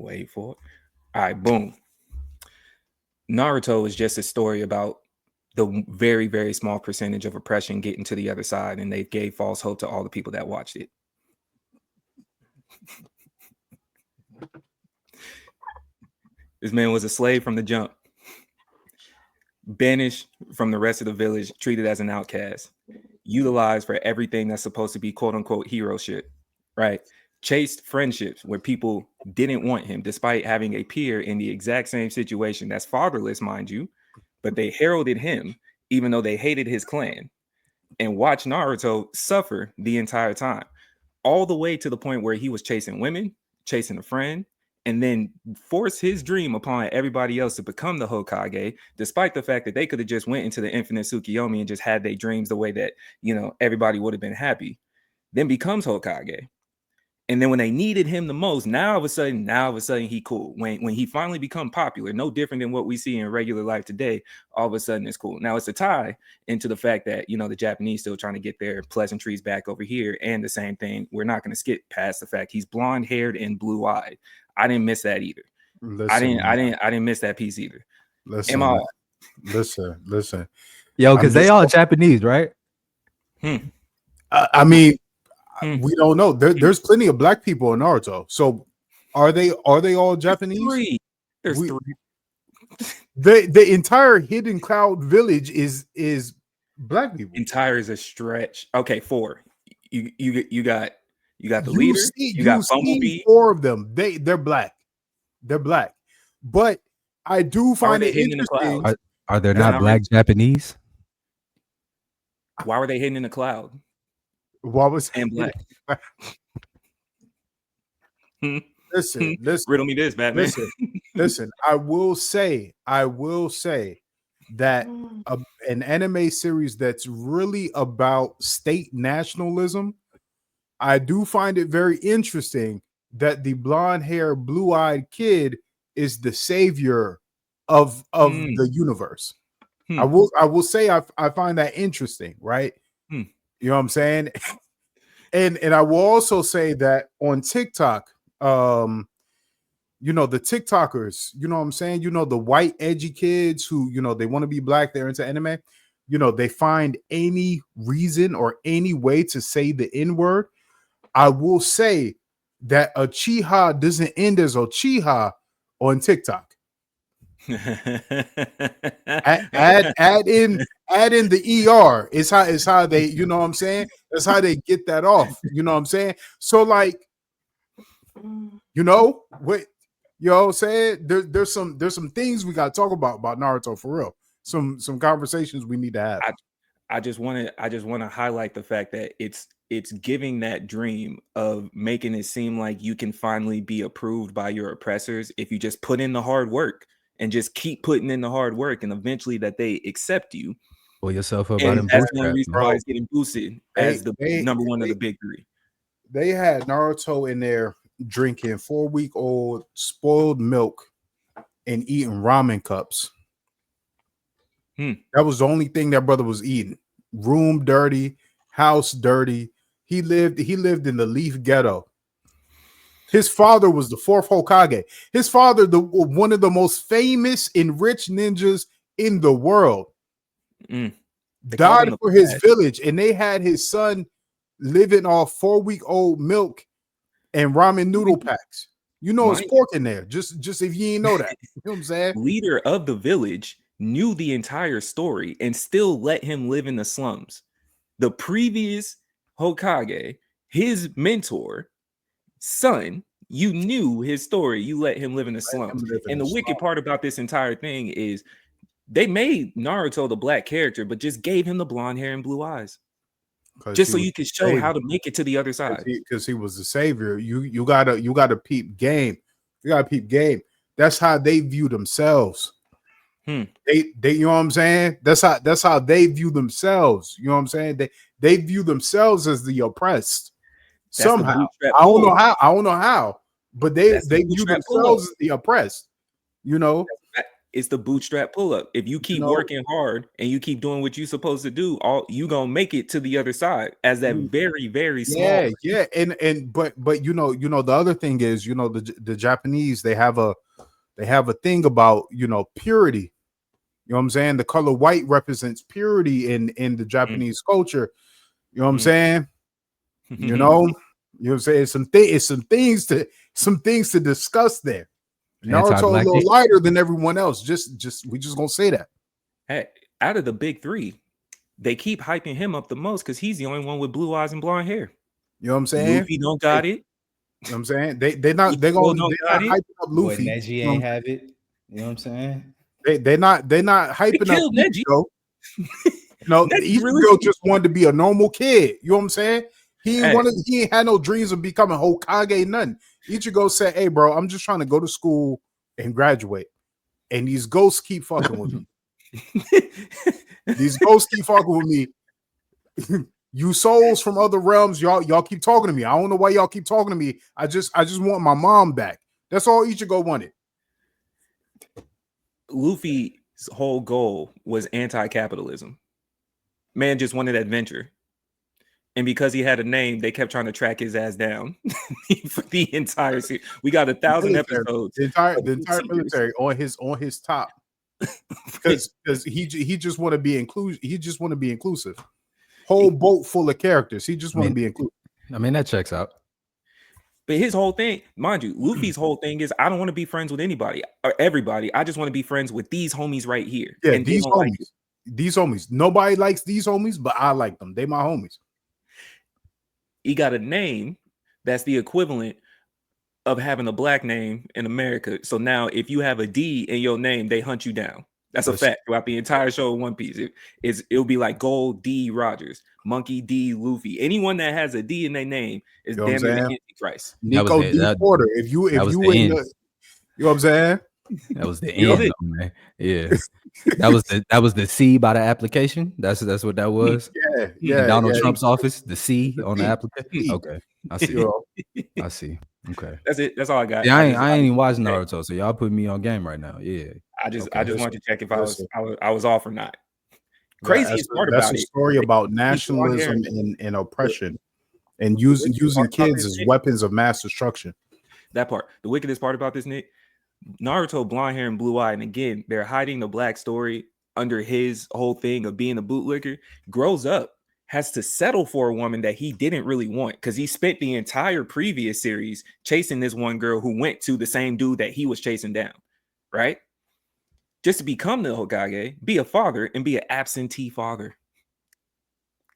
Wait for it. All right, boom. Naruto is just a story about the very, very small percentage of oppression getting to the other side, and they gave false hope to all the people that watched it. This man was a slave from the jump, banished from the rest of the village, treated as an outcast, utilized for everything that's supposed to be quote unquote hero shit, right? Chased friendships where people didn't want him, despite having a peer in the exact same situation that's fatherless, mind you, but they heralded him even though they hated his clan, and watched Naruto suffer the entire time, all the way to the point where he was chasing women, chasing a friend, and then force his dream upon everybody else to become the Hokage, despite the fact that they could have just went into the infinite Tsukiyomi and just had their dreams the way that, everybody would have been happy. Then becomes Hokage. And then when they needed him the most, now all of a sudden he cool. When he finally become popular, no different than what we see in regular life today, all of a sudden it's cool. Now it's a tie into the fact that, the Japanese still trying to get their pleasantries back over here. And the same thing, we're not going to skip past the fact he's blonde haired and blue eyed. I didn't miss that either. Listen, I didn't miss that piece either. Listen. Yo, because they all Japanese, right? I mean, we don't know. There's plenty of black people in Naruto. So are they all Japanese? There's three. The entire Hidden Cloud village is black people. Entire is a stretch. Okay, 4. You got the leader. You got Bumblebee. 4 of them. They're black. They're black. But I do find it interesting. Are there not black Japanese? Why were they hidden in the cloud? What was and black? Listen. Riddle me this, Batman. Listen. I will say that an anime series that's really about state nationalism, I do find it very interesting that the blonde hair, blue eyed kid is the savior of the universe. I will say I find that interesting, right? You know what I'm saying? And I will also say that on TikTok, the TikTokers, you know what I'm saying? The white edgy kids who, they want to be black, they're into anime, they find any reason or any way to say the N-word. I will say that Uchiha doesn't end as Uchiha on TikTok. add in the ER. It's how they, you know what I'm saying? That's how they get that off. You know what I'm saying? So like, what you know what I'm saying? There's some things we gotta talk about Naruto for real. Some conversations we need to have. I just want to highlight the fact that it's giving that dream of making it seem like you can finally be approved by your oppressors if you just put in the hard work and just keep putting in the hard work, and eventually that they accept you. Pull yourself up. And that's one reason why it's getting boosted as the number one of the big 3. They had Naruto in there drinking 4-week-old spoiled milk and eating ramen cups. That was the only thing that brother was eating. Room dirty, house dirty. He lived in the Leaf Ghetto. His father was the 4th Hokage. His father, one of the most famous and rich ninjas in the world, died for his village, and they had his son living off 4-week-old milk and ramen noodle packs. It's pork in there. Just if you didn't know that. You know what I'm saying? Leader of the village knew the entire story and still let him live in the slums. The previous Hokage, his mentor, son, you knew his story. You let him live in the slums. And the wicked part about this entire thing is they made Naruto the black character, but just gave him the blonde hair and blue eyes. Just so you could show how to make it to the other side. Because he was the savior. You gotta peep game. You gotta peep game. That's how they view themselves. They you know what I'm saying? That's how they view themselves. You know what I'm saying? They view themselves as the oppressed. Somehow. I don't know how, but they view themselves as the oppressed. It's the bootstrap pull up. If you keep working hard and you keep doing what you're supposed to do, you gonna make it to the other side as that very, very small. Yeah. And but the other thing is, the Japanese, they have a thing about, purity. You know what I'm saying? The color white represents purity in the Japanese culture. You know what I'm saying? You know what I'm saying? It's some things to discuss there. Naruto a little lighter than everyone else. We just gonna say that. Hey, out of the big three, they keep hyping him up the most because he's the only one with blue eyes and blonde hair. You know what I'm saying? Luffy don't got it. You know what I'm saying? They're not hyping up Luffy. Neji ain't have it. You know what I'm saying? They're not hyping up Neji. Ichigo just wanted to be a normal kid. You know what I'm saying? He ain't had no dreams of becoming Hokage, nothing. Ichigo said, "Hey, bro, I'm just trying to go to school and graduate." And these ghosts keep fucking with me. These ghosts keep fucking with me. You souls from other realms, y'all keep talking to me. I don't know why y'all keep talking to me. I just want my mom back. That's all Ichigo wanted. Luffy's whole goal was anti-capitalism. Man just wanted adventure. And because he had a name, they kept trying to track his ass down for the entire series. We got 1,000 episodes. The entire military on his top. Because he just want to be inclusive. He just want to be inclusive. Whole boat full of characters. He just want to be inclusive. I mean, that checks out. But his whole thing, mind you, Luffy's whole thing is, I don't want to be friends with anybody or everybody. I just want to be friends with these homies right here. Yeah, and these homies. These homies. Nobody likes these homies, but I like them. They my homies. He got a name that's the equivalent of having a black name in America. So now if you have a D in your name, they hunt you down. That's a fact throughout the entire show of One Piece. It'll be like Gold D Rogers, Monkey D Luffy. Anyone that has a D in their name is damn near the Antichrist. Nico D Porter. If you in you know what I'm saying? That was the end, man. Yeah. That was the C by the application. That's what that was. Yeah. Donald Trump's office, the C on the application. Okay. I see. Okay. That's it. That's all I got. Yeah, I ain't even watching Naruto, so y'all put me on game right now. Yeah. I just wanted to check if I was off or not. Craziest part about it. That's a story about nationalism and oppression and using kids as weapons of mass destruction. That part. The wickedest part about this, Nick, Naruto, blonde hair and blue eye, and again, they're hiding the black story under his whole thing of being a bootlicker. Grows up, has to settle for a woman that he didn't really want because he spent the entire previous series chasing this one girl who went to the same dude that he was chasing down, right? Just to become the Hokage, be a father, and be an absentee father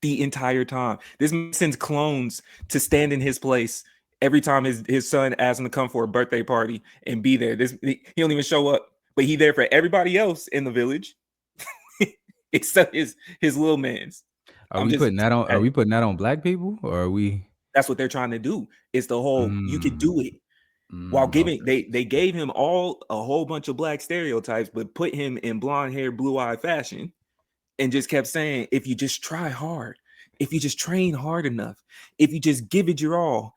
the entire time. This man sends clones to stand in his place every time his son asks him to come for a birthday party and be there. He don't even show up, but he there for everybody else in the village, except his little man's. Are we putting that on black people, or are we? That's what they're trying to do. It's the whole you could do it. While giving they gave him a whole bunch of black stereotypes, but put him in blonde hair, blue eye fashion, and just kept saying, if you just try hard, if you just train hard enough, if you just give it your all,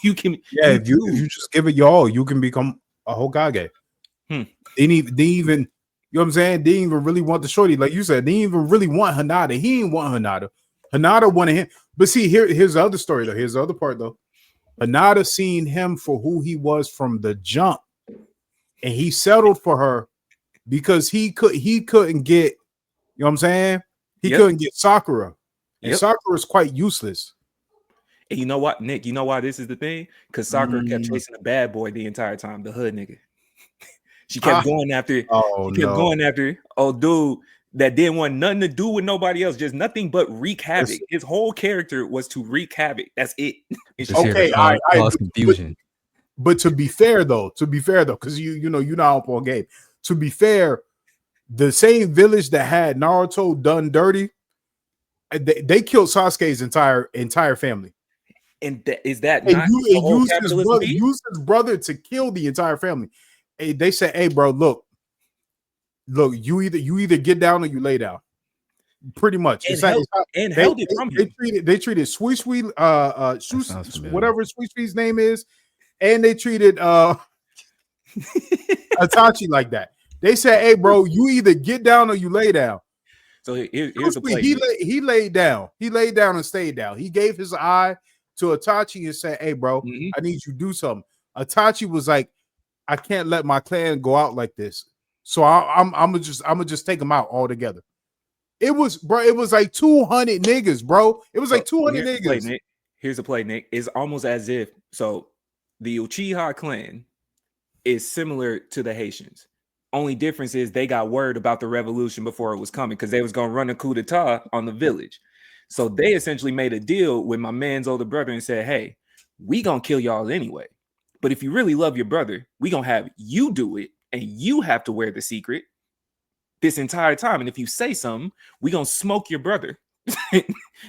you can. Yeah, if you just give it your all, you can become a Hokage. They didn't even, you know what I'm saying? They didn't even really want the shorty, like you said. They didn't even really want Hinata. He didn't want Hinata. Hinata wanted him. But see, here's the other story though. Here's the other part though. Hinata seen him for who he was from the jump, and he settled for her because he couldn't get, you know what I'm saying? He couldn't get Sakura, and Sakura's quite useless. And you know what, Nick? You know why this is the thing? Because Sakura kept chasing the bad boy the entire time, the hood nigga. She kept going after. Going after old dude that didn't want nothing to do with nobody else, just nothing but wreak havoc. His whole character was to wreak havoc. That's it. Okay, I confusion. But to be fair though, because you know you're not up on game. To be fair, the same village that had Naruto done dirty, they killed Sasuke's entire family. And used his brother to kill the entire family. And they said, "Hey, bro, look, you either get down or you lay down." Pretty much. Held it from him. They treated Sweet whatever Sweet Sweet's name is, and they treated Itachi like that. They said, "Hey, bro, you either get down or you lay down." So here's the play. He laid down. He laid down and stayed down. He gave his eye to Itachi and said, "Hey, bro, I need you to do something." Itachi was like, "I can't let my clan go out like this, so I'm gonna just take them out altogether." It was like 200 niggas, bro. It was like 200 niggas. Here's the play, Nick. It's almost as if the Uchiha clan is similar to the Haitians. Only difference is they got word about the revolution before it was coming because they was gonna run a coup d'etat on the village. So they essentially made a deal with my man's older brother and said, "Hey, we gonna kill y'all anyway. But if you really love your brother, we gonna have you do it, and you have to wear the secret this entire time. And if you say something, we gonna smoke your brother."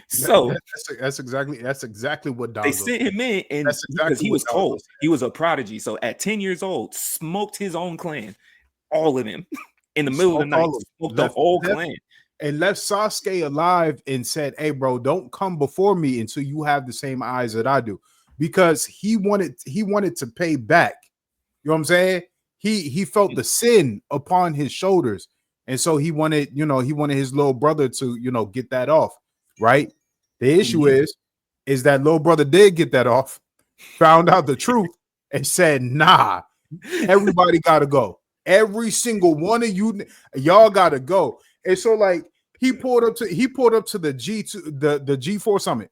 So that's exactly what they sent him in, and because he was cold, he was a prodigy. So at 10 years old, smoked his own clan, all of them in the middle of the night, smoked the whole clan, and left Sasuke alive and said, "Hey, bro, don't come before me until you have the same eyes that I do," because he wanted to pay back. You know what I'm saying? He felt the sin upon his shoulders. And so he wanted his little brother to, get that off, right? The issue is that little brother did get that off, found out the truth, and said, "Nah, everybody gotta go. Every single one of y'all gotta go." And so, like, he pulled up to the G4 summit,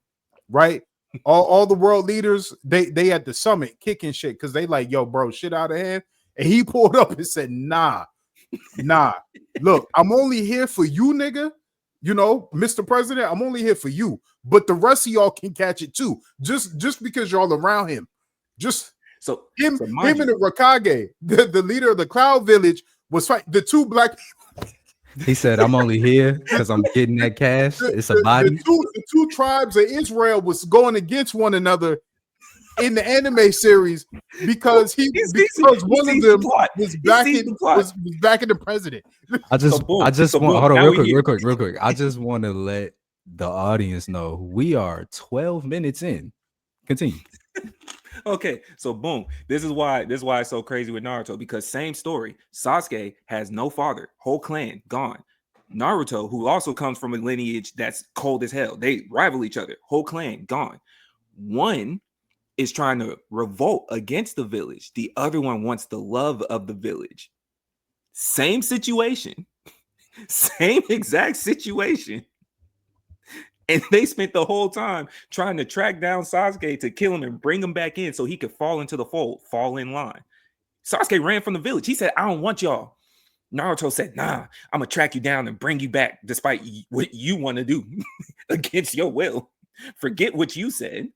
right? All the world leaders, they at the summit kicking shit because they like, "Yo, bro, shit out of hand." And he pulled up and said, Nah, look, I'm only here for you, nigga. Mr. President, I'm only here for you. But the rest of y'all can catch it too. Just because y'all around him. Just him and the Rakage, the leader of the Cloud Village, was fighting the two black people. He said, "I'm only here because I'm getting that cash. It's a body." The two tribes of Israel was going against one another in the anime series because one of them was backing the president. I just want hold on real quick. I just want to let the audience know we are 12 minutes in. Continue. Okay, so boom. This is why it's so crazy with Naruto, because same story. Sasuke has no father, whole clan gone. Naruto, who also comes from a lineage that's cold as hell, they rival each other, whole clan gone. One is trying to revolt against the village. The other one wants the love of the village. Same situation, same exact situation. And they spent the whole time trying to track down Sasuke to kill him and bring him back in so he could fall into the fold, fall in line. Sasuke ran from the village. He said, "I don't want y'all." Naruto said, "Nah, I'm gonna track you down and bring you back despite what you want to do against your will. Forget what you said."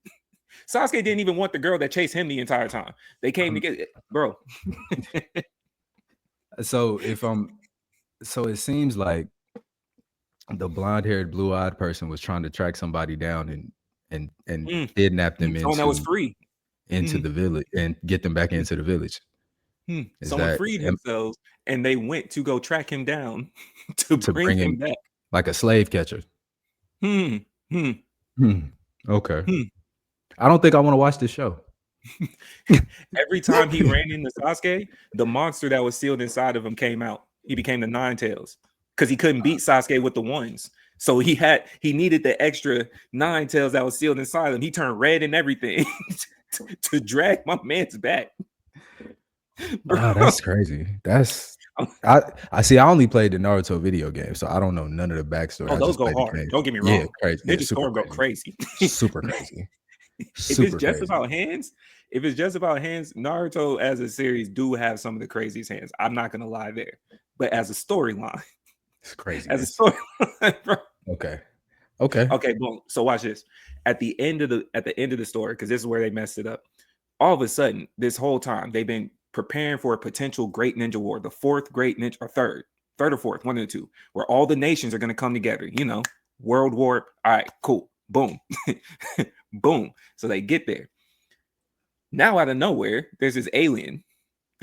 Sasuke didn't even want the girl that chased him the entire time. They came together, bro. So it seems like the blonde-haired, blue-eyed person was trying to track somebody down and kidnap them someone that was free into the village and get them back into the village. Someone freed themselves and they went to go track him down to bring him back, like a slave catcher. Okay. I don't think I want to watch this show. Every time he ran into Sasuke, the monster that was sealed inside of him came out. He became the Nine Tails because he couldn't beat Sasuke with the ones. So he needed the extra 9 tails that was sealed inside him. He turned red and everything to drag my man's back. Wow, that's crazy. I see. I only played the Naruto video game, so I don't know none of the backstory. Oh, those go hard. Don't get me wrong. Yeah, crazy. Ninja Storm go crazy. Super crazy. If it's just about hands, Naruto as a series do have some of the craziest hands. I'm not gonna lie there, but as a storyline, it's crazy. As a storyline, bro. Okay. Boom. So watch this. At the end of the story, because this is where they messed it up. All of a sudden, this whole time they've been preparing for a potential great ninja war, the fourth great ninja, or third or fourth, one of the two, where all the nations are going to come together. World war. All right, cool. Boom. Boom. So they get there. Now out of nowhere, there's this alien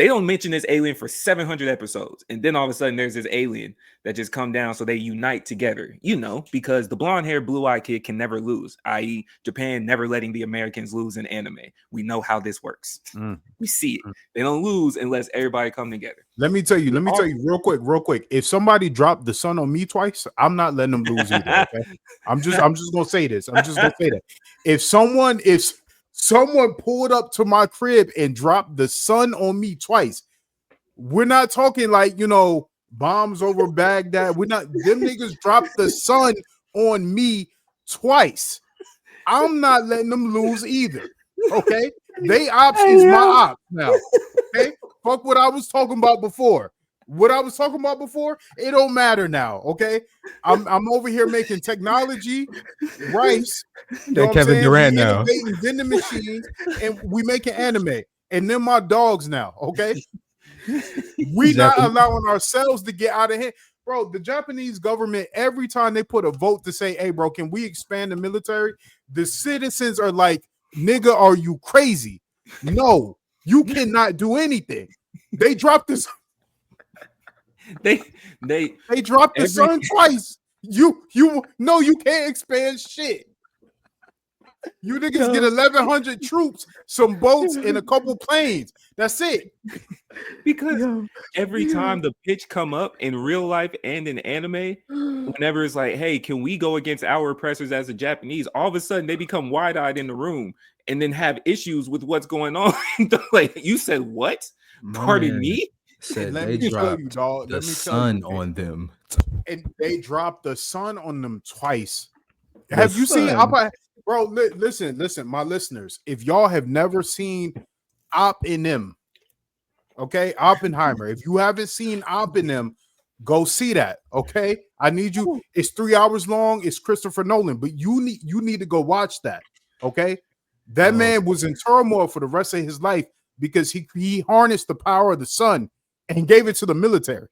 They don't mention this alien for 700 episodes, and then all of a sudden there's this alien that just come down, so they unite together. Because the blonde-haired, blue-eyed kid can never lose, i.e., Japan never letting the Americans lose in anime. We know how this works. We see it. They don't lose unless everybody come together. Let me tell you real quick. If somebody dropped the sun on me twice, I'm not letting them lose either. Okay, I'm just gonna say this. I'm just gonna say that if someone pulled up to my crib and dropped the sun on me twice, we're not talking like bombs over Baghdad. We're not. Them niggas dropped the sun on me twice. I'm not letting them lose either. Okay, they ops is my ops now. Okay. Fuck what I was talking about before. It don't matter now. Okay, I'm over here making technology rice. That Kevin Durant now. Innovating vending machines, and we making anime. And then my dogs now. Okay, we not allowing ourselves to get out of hand, bro. The Japanese government, every time they put a vote to say, "Hey, bro, can we expand the military?" The citizens are like, "Nigga, are you crazy? No." You cannot do anything. They dropped this. They dropped the sun twice. You can't expand shit. You niggas get 1,100 troops, some boats, and a couple planes. That's it. Because every time the pitch come up in real life and in anime, whenever it's like, hey, can we go against our oppressors as a Japanese? All of a sudden they become wide-eyed in the room and then have issues with what's going on. Like, you said what? Pardon me? Said they dropped the sun on them. And they dropped the sun on them twice. Have you seen Oppa? Bro, listen, my listeners. If y'all have never seen Op in them, okay, Oppenheimer. If you haven't seen Op in them, go see that. Okay, I need you. It's 3 hours long. It's Christopher Nolan, but you need to go watch that. Okay, that man was in turmoil for the rest of his life because he harnessed the power of the sun and gave it to the military.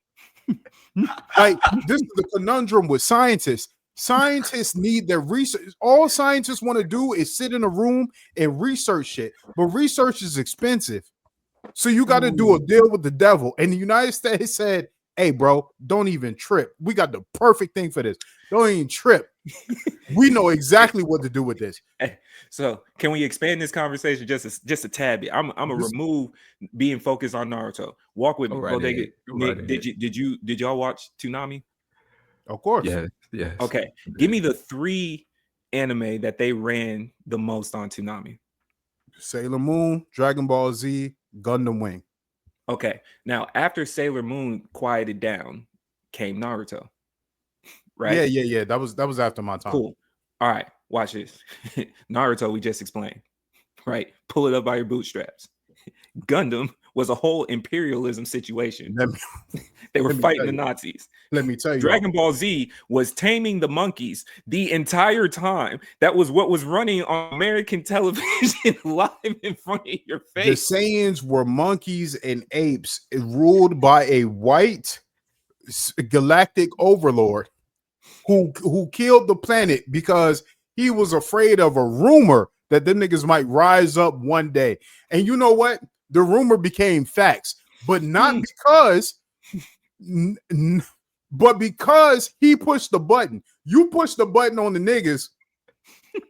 Like, this is the conundrum with scientists. Scientists need their research. All scientists want to do is sit in a room and research shit, but research is expensive. So you got to do a deal with the devil. And the United States said, hey, bro, don't even trip. We got the perfect thing for this. Don't even trip. We know exactly what to do with this. So can we expand this conversation just a tad bit? I'm gonna remove being focused on Naruto. Walk with me, bro. Did y'all watch Toonami? Of course. Yeah. Okay. Give me the 3 anime that they ran the most on Toonami. Sailor Moon, Dragon Ball Z, Gundam Wing. Okay. Now, after Sailor Moon quieted down, came Naruto. Right? Yeah. That was after my time. Cool. All right. Watch this. Naruto, we just explained. Right? Pull it up by your bootstraps. Gundam was a whole imperialism situation. They were fighting the Nazis. Let me tell you. Dragon Ball Z was taming the monkeys the entire time. That was what was running on American television live in front of your face. The Saiyans were monkeys and apes ruled by a white galactic overlord who killed the planet because he was afraid of a rumor that them niggas might rise up one day. And you know what? The rumor became facts, but not but because he pushed the button. You pushed the button on the niggas,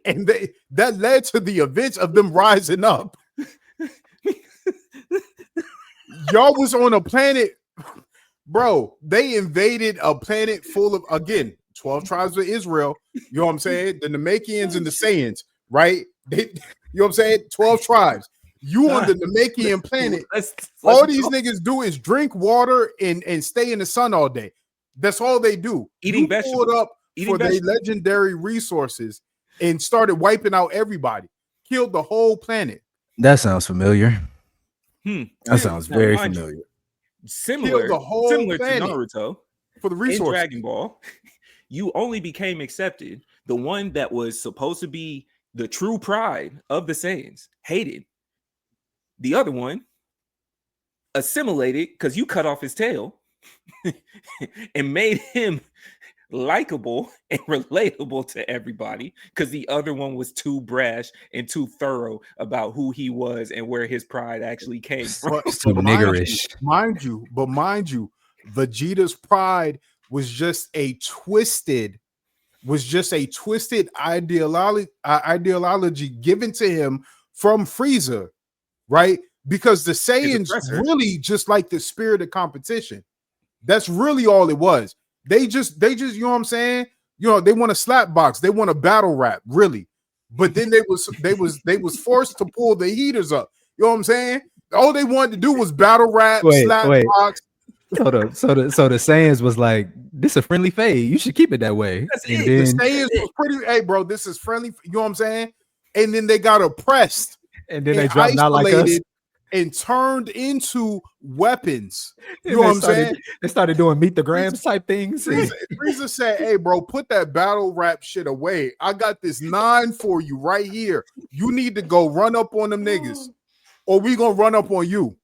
and that led to the events of them rising up. Y'all was on a planet, bro. They invaded a planet full of, again, 12 tribes of Israel. You know what I'm saying? The Namekians and the Saiyans, right? You know what I'm saying? 12 tribes. You on the Namekian planet. All these niggas do is drink water and stay in the sun all day. That's all they do. Eating vegetables. Pulled up for their legendary resources and started wiping out everybody. Killed the whole planet. That sounds familiar. That sounds very familiar. Similar to Naruto for the resources. In Dragon Ball, you only became accepted. The one that was supposed to be the true pride of the Saiyans hated. The other one assimilated because you cut off his tail and made him likable and relatable to everybody because the other one was too brash and too thorough about who he was and where his pride actually came from. But, It's too but niggerish. mind you, Vegeta's pride was just a twisted ideology given to him from Frieza, right? Because the Saiyans oppressor. really just like the spirit of competition. That's really all it was. They just, you know what I'm saying? You know, they want to slap box, they want to battle rap, really. But then they was forced to pull the heaters up. You know what I'm saying? All they wanted to do was battle rap, slap box. So the Saiyans was like, this a friendly fade. You should keep it that way. That's And it. The then Saiyans was pretty, hey, bro, this is friendly. You know what I'm saying? And then they got oppressed they dropped not like us. isolated and turned into weapons. You know what I'm saying? They started doing meet the grams type things. Frieza said, hey, bro, put that battle rap shit away. I got this 9 for you right here. You need to go run up on them niggas, or we gonna run up on you.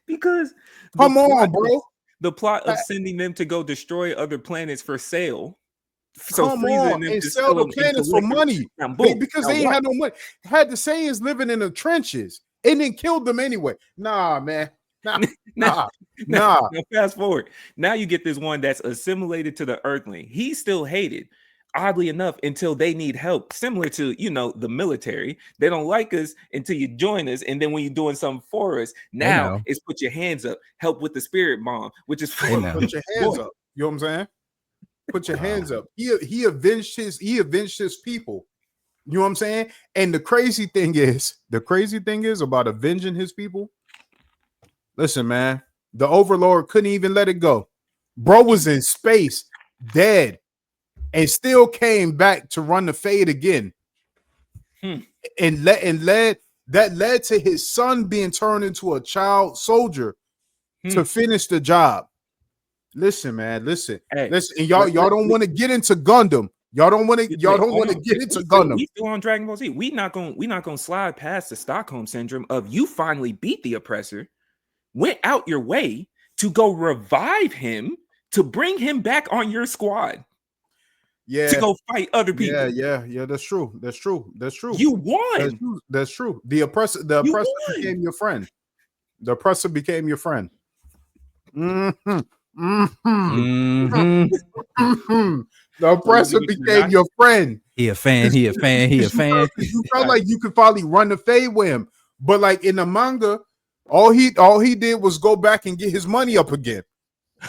Because Come on, bro. The plot of sending them to go destroy other planets for sale. So Come Frieza on them and to sell the them into planets for liquor. money. Now, boom. Because Now they ain't what? had no money. Had the Saiyans living in the trenches and then killed them anyway. Nah, man. Nah. Now, fast forward. Now you get this one that's assimilated to the Earthling. He's still hated, oddly enough, until they need help. Similar to, you know, the military. They don't like us until you join us, and then when you're doing something for us, now it's put your hands up, help with the spirit bomb, which is put your hands up. You know what I'm saying? Put your hands up. He avenged his people. You know what I'm saying? And the crazy thing is about avenging his people. Listen, man, the Overlord couldn't even let it go. Bro was in space, dead, and still came back to run the fade again. And led to his son being turned into a child soldier to finish the job. Listen, man, listen. And y'all don't want to get into Gundam. Y'all don't want to get into Gundam. We still on Dragon Ball Z. We not gonna slide past the Stockholm syndrome of you finally beat the oppressor, went out your way to go revive him, to bring him back on your squad. Yeah, to go fight other people. Yeah. That's true. You won. That's true. The oppressor became your friend. The oppressor became your friend. The oppressor became your friend. He a fan. You felt like you could probably run the fade with him, but like in the manga, all he did was go back and get his money up again,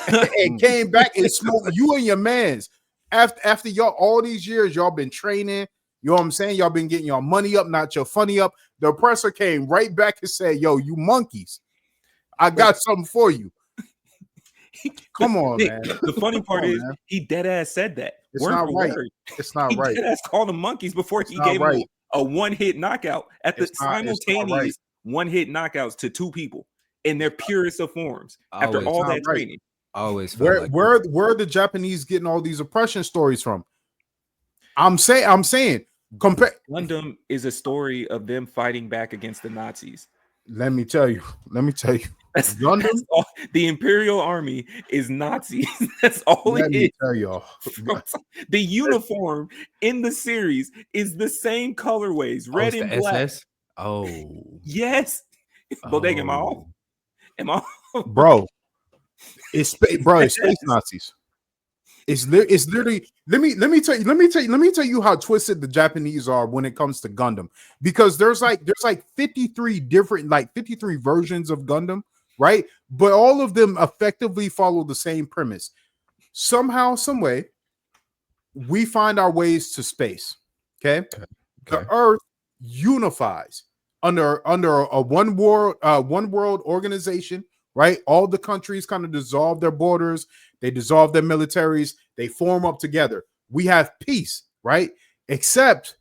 and came back and smoked you and your mans. After y'all all these years, y'all been training. You know what I'm saying? Y'all been getting your money up, not your funny up. The oppressor came right back and said, "Yo, you monkeys, I got something for you." Come on, Nick, man. The funny part is he dead ass said that. It's not right. It's not right. He dead ass called them monkeys before he gave him a one-hit knockout at the simultaneous one-hit knockouts to two people in their purest of forms after all that training. Always where are the Japanese getting all these oppression stories from? I'm saying Gundam is a story of them fighting back against the Nazis. Let me tell you. Gundam, that's all, the Imperial Army is Nazis. That's all it is. Let me tell y'all. The uniform in the series is the same colorways, red and black. SS? Oh, yes. Bodega, am I off? Bro, it's space Nazis. It's literally. Let me tell you how twisted the Japanese are when it comes to Gundam, because there's like 53 versions of Gundam, right? But all of them effectively follow the same premise. Somehow, some way, we find our ways to space. Okay. The Earth unifies under a one world organization, right? All the countries kind of dissolve their borders, they dissolve their militaries, they form up together. We have peace, right? Except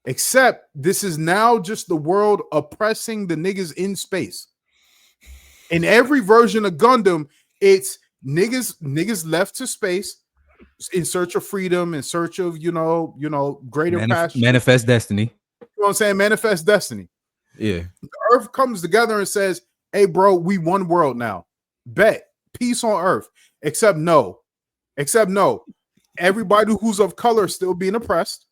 this is now just the world oppressing the niggas in space. In every version of Gundam, it's niggas left to space in search of freedom, in search of greater passion. Manifest destiny. You know what I'm saying? Manifest destiny. Yeah. The Earth comes together and says, "Hey, bro, we one world now. Bet peace on Earth." Except no, Except no, everybody who's of color is still being oppressed.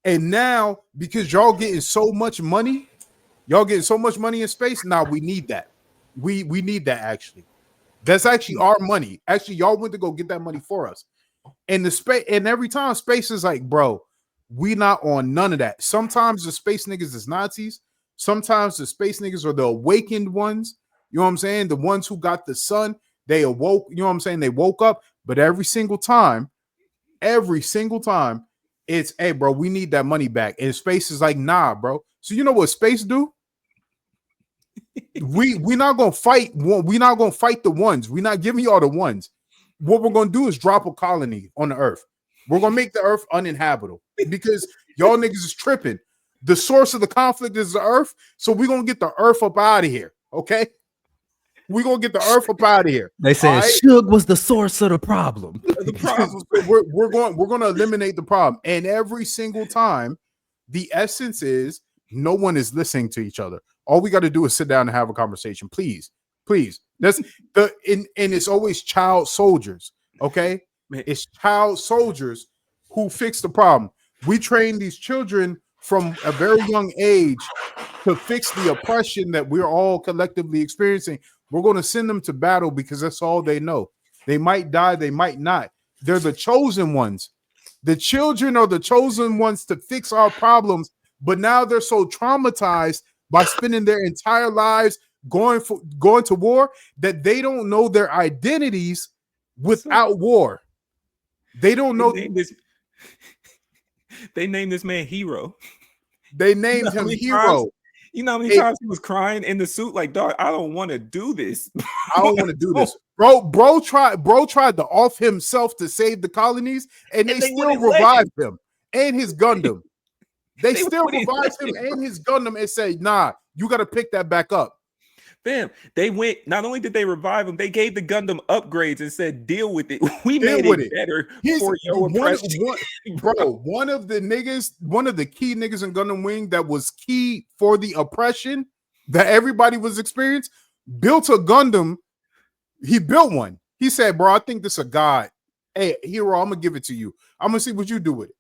And now, because y'all getting so much money in space. Now we need that. We need that actually. That's actually our money. Actually, y'all went to go get that money for us. And the space, and every time space is like, bro, we not on none of that. Sometimes the space niggas is Nazis. Sometimes the space niggas are the awakened ones. You know what I'm saying? The ones who got the sun, they awoke. You know what I'm saying? They woke up. But every single time, it's, hey, bro, we need that money back. And space is like, nah, bro. So you know what space do? we not gonna fight. We not gonna fight the ones. We're not giving y'all the ones. What we're gonna do is drop a colony on the earth. We're gonna make the earth uninhabitable because y'all niggas is tripping. The source of the conflict is the earth, so we're gonna get the earth up out of here. Okay, we're gonna get the earth up out of here. They said Suge was the source of the problem. We're going to eliminate the problem, and every single time, the essence is no one is listening to each other. All we got to do is sit down and have a conversation, please. That's and it's always child soldiers. Okay, it's child soldiers who fix the problem. We train these children from a very young age to fix the oppression that we're all collectively experiencing. We're going to send them to battle because that's all they know. They might die, they might not. They're the chosen ones. The children are the chosen ones to fix our problems, but now they're so traumatized by spending their entire lives going to war that they don't know their identities without war. They don't know. They named this man Hero. They named him Hero. You know how many times he was crying in the suit, like, dog, I don't want to do this. I don't want to do this. Bro tried to off himself to save the colonies, and they still revived him and his Gundam. They still revived him and his Gundam and said, nah, you got to pick that back up. Fam, they went, not only did they revive him, they gave the Gundam upgrades and said, deal with it. We made it better for your oppression. Bro, one of the key niggas in Gundam Wing that was key for the oppression that everybody was experiencing, built a Gundam. He built one. He said, bro, I think this is a god. Hey, Hero, I'm going to give it to you. I'm going to see what you do with it.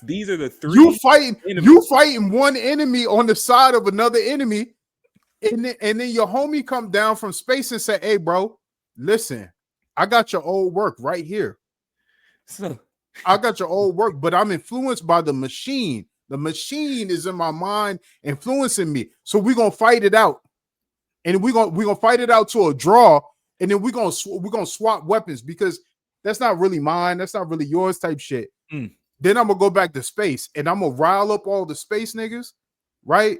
These are the three. You fighting one enemy on the side of another enemy, and then your homie come down from space and say, "Hey, bro, listen, I got your old work right here. So I got your old work, but I'm influenced by the machine. The machine is in my mind, influencing me. So we're gonna fight it out, and we're gonna fight it out to a draw, and then we're gonna swap weapons because that's not really mine, that's not really yours, type shit." Then I'm gonna go back to space and I'm gonna rile up all the space niggas, right?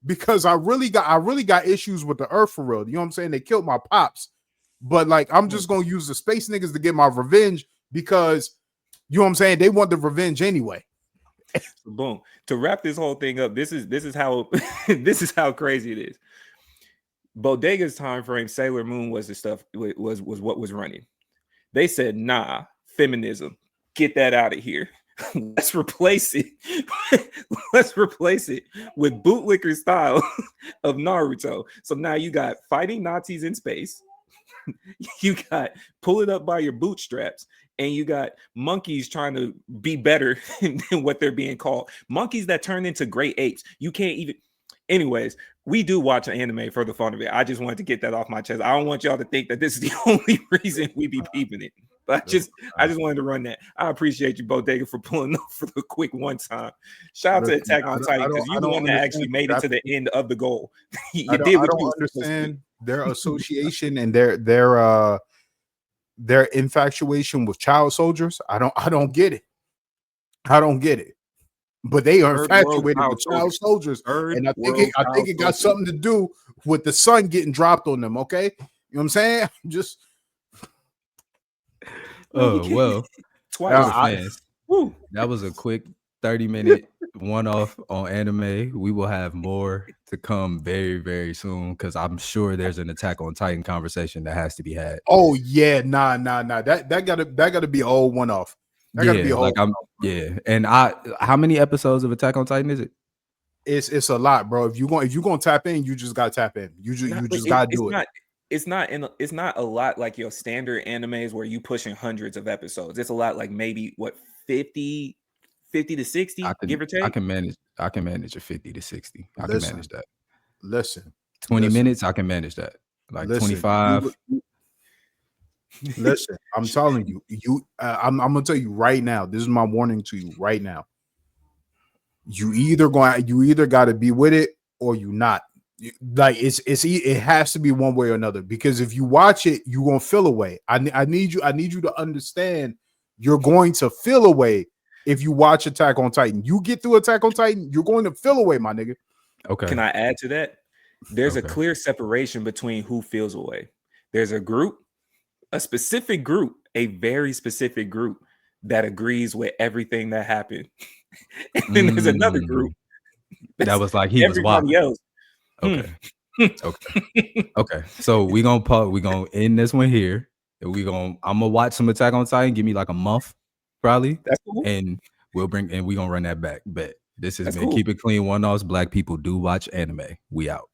Because I really got issues with the earth for real. You know what I'm saying? They killed my pops, but like I'm just gonna use the space niggas to get my revenge because you know what I'm saying? They want the revenge anyway. Boom. To wrap this whole thing up, this is how this is how crazy it is. Bodega's time frame, Sailor Moon was the stuff was what was running. They said, nah, feminism, get that out of here. Let's replace it. Let's replace it with bootlicker style of Naruto. So now you got fighting Nazis in space. You got pull it up by your bootstraps, and you got monkeys trying to be better than what they're being called. Monkeys that turn into great apes. You can't even. Anyways, we do watch an anime for the fun of it. I just wanted to get that off my chest. I don't want y'all to think that this is the only reason we be peeping it. But I just wanted to run that. I appreciate you, Bodega, for pulling up for the quick one time. Shout out to Attack on Titan because you're the one that actually made it to the end of the goal. I don't understand their association and their infatuation with child soldiers. I don't get it. I don't get it. But they are infatuated with child soldiers, and I think it got something to do with the sun getting dropped on them. Okay, you know what I'm saying? Just. Oh well, twice. That was a quick 30-minute one-off on anime. We will have more to come very, very soon because I'm sure there's an Attack on Titan conversation that has to be had. Oh yeah, nah. That gotta be a whole one-off. That gotta be a whole. And how many episodes of Attack on Titan is it? It's a lot, bro. If you're gonna tap in, you just gotta tap in. You just gotta do it. it's not a lot like your standard animes where you pushing hundreds of episodes. It's a lot like maybe what 50 to 60, give or take. I can manage a 50 to 60. I can manage that. Listen. 20 minutes, I can manage that. Like 25. Listen, I'm telling you, I'm gonna tell you right now. This is my warning to you right now. You either got to be with it or you not. Like it has to be one way or another. Because if you watch it, you're gonna feel away. I need you to understand. You're going to feel away if you watch Attack on Titan. You get through Attack on Titan, you're going to feel away, my nigga. Okay. Can I add to that? There's a clear separation between who feels away. There's a group, a specific group, a very specific group that agrees with everything that happened. And then there's another group that was like he was wild. Else. Okay. Okay. So we gonna end this one here. And I'm gonna watch some Attack on Titan. Give me like a month, probably. That's cool. And we gonna run that back. Bet. This is That's man. Cool. Keep it clean. One-offs. Black people do watch anime. We out.